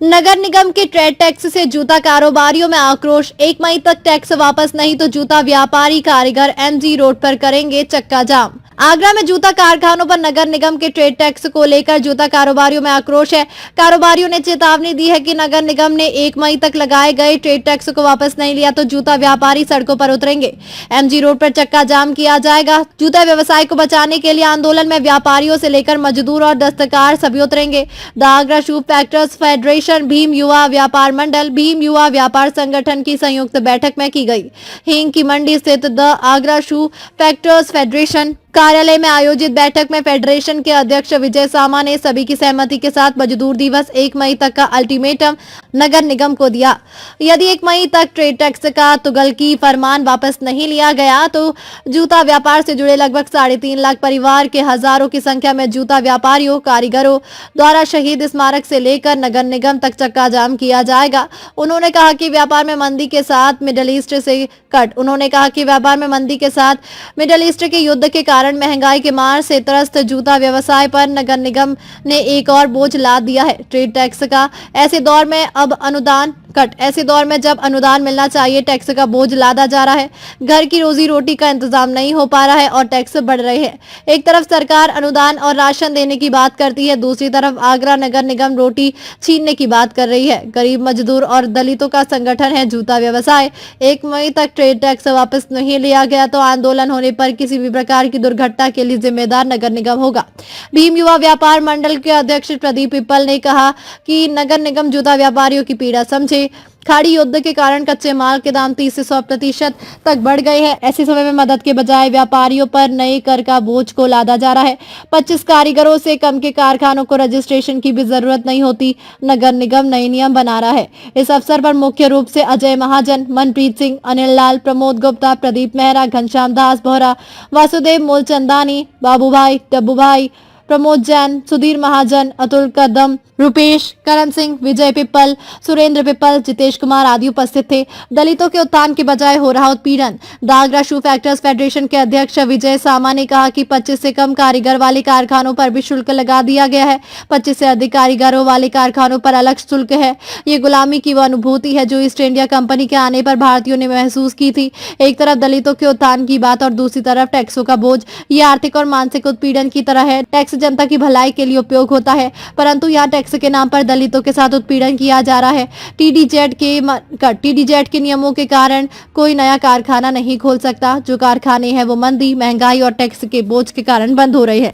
नगर निगम के trade tax से जूता कारोबारियों में आक्रोश। 1 मई तक टैक्स वापस नहीं तो जूता व्यापारी कारीगर एमजी रोड पर करेंगे चक्का जाम। आगरा में जूता कारखानों पर नगर निगम के ट्रेड टैक्स को लेकर जूता कारोबारियों में आक्रोश है। कारोबारियों ने चेतावनी दी है कि नगर निगम ने 1 मई तक लगाए गए ट्रेड टैक्स को वापस नहीं लिया तो जूता व्यापारी सड़कों पर उतरेंगे। एमजी रोड पर चक्का जाम किया जाएगा। जूता व्यवसाय को बचाने के लिए आंदोलन में व्यापारियों से लेकर मजदूर और दस्तकार सभी उतरेंगे। The Agra shoe factors federation, Bhim युवा व्यापार मंडल, भीम युवा व्यापार संगठन की संयुक्त बैठक में की गई। हींग की मंडी स्थित the Agra shoe factors federation कार्यालय में आयोजित बैठक में फेडरेशन के अध्यक्ष विजय सामा ने सभी की सहमति के साथ मजदूर दिवस 1 मई तक का अल्टीमेटम नगर निगम को दिया। यदि 1 मई तक ट्रेड टैक्स का तुगलकी फरमान वापस नहीं लिया गया तो जूता व्यापार से जुड़े लगभग 3.5 लाख परिवार के हजारों की संख्या में जूता व्यापारियों कारीगरों द्वारा शहीद स्मारक से लेकर नगर निगम तक चक्का जाम किया जाएगा। उन्होंने कहा कि व्यापार में मंदी के साथ मिडिल ईस्ट के युद्ध के कारण महंगाई के मार से त्रस्त जूता व्यवसाय पर नगर निगम ने एक और बोझ लाद दिया है। ट्रेड टैक्स का ऐसे दौर में जब अनुदान मिलना चाहिए, टैक्स का बोझ लादा जा रहा है। घर की रोजी रोटी का इंतजाम नहीं हो पा रहा है और टैक्स बढ़ रहे हैं। एक तरफ सरकार अनुदान और राशन देने की बात करती है, दूसरी तरफ आगरा नगर निगम रोटी छीनने की बात कर रही है। गरीब मजदूर और दलितों का संगठन है जूता व्यवसाय। 1 मई तक ट्रेड टैक्स वापस नहीं लिया गया तो आंदोलन होने पर किसी भी प्रकार की दुर्घटना के लिए जिम्मेदार नगर निगम होगा। भीम युवा व्यापार मंडल के अध्यक्ष प्रदीप पिप्पल ने कहा कि नगर निगम जूता व्यापारियों की पीड़ा समझे। खाड़ी युद्ध के कारण कच्चे माल के दाम 30 से 100% तक बढ़ गए हैं। ऐसे समय में मदद के बजाय व्यापारियों पर नए कर का बोझ को लादा जा रहा है। 25 कारीगरों से कम के कारखानों को रजिस्ट्रेशन की भी जरूरत नहीं होती। नगर निगम नए नियम बना रहा है। इस अवसर पर मुख्य रूप से अजय महाजन, मनप्रीत सिंह, अनिल लाल, प्रमोद गुप्ता, प्रदीप मेहरा, घनश्याम दास बोहरा, वासुदेव मूलचंदानी, बाबू भाई, डब्बू भाई, प्रमोद जैन, सुधीर महाजन, अतुल कदम, रुपेश, करण सिंह, विजय पिप्पल, सुरेंद्र पिप्पल, जितेश कुमार आदि उपस्थित थे। दलितों के उत्थान के बजाय हो रहा उत्पीड़न। The Agra shoe factors federation के अध्यक्ष विजय सामा ने कहा कि 25 से कम कारीगर वाले कारखानों पर भी शुल्क लगा दिया गया है। 25 से अधिक कारीगरों वाले कारखानों पर अलग शुल्क है। ये गुलामी की वो अनुभूति है जो ईस्ट इंडिया कंपनी के आने पर भारतीयों ने महसूस की थी। एक तरफ दलितों के उत्थान की बात और दूसरी तरफ टैक्सों का बोझ। ये आर्थिक और मानसिक उत्पीड़न की तरह है। टैक्स जनता की भलाई के लिए उपयोग होता है, परंतु यहाँ टैक्स के नाम पर दलितों के साथ उत्पीड़न किया जा रहा है। टीडीजेड के नियमों के कारण कोई नया कारखाना नहीं खोल सकता। जो कारखाने हैं वो मंदी, महंगाई और टैक्स के बोझ के कारण बंद हो रहे हैं।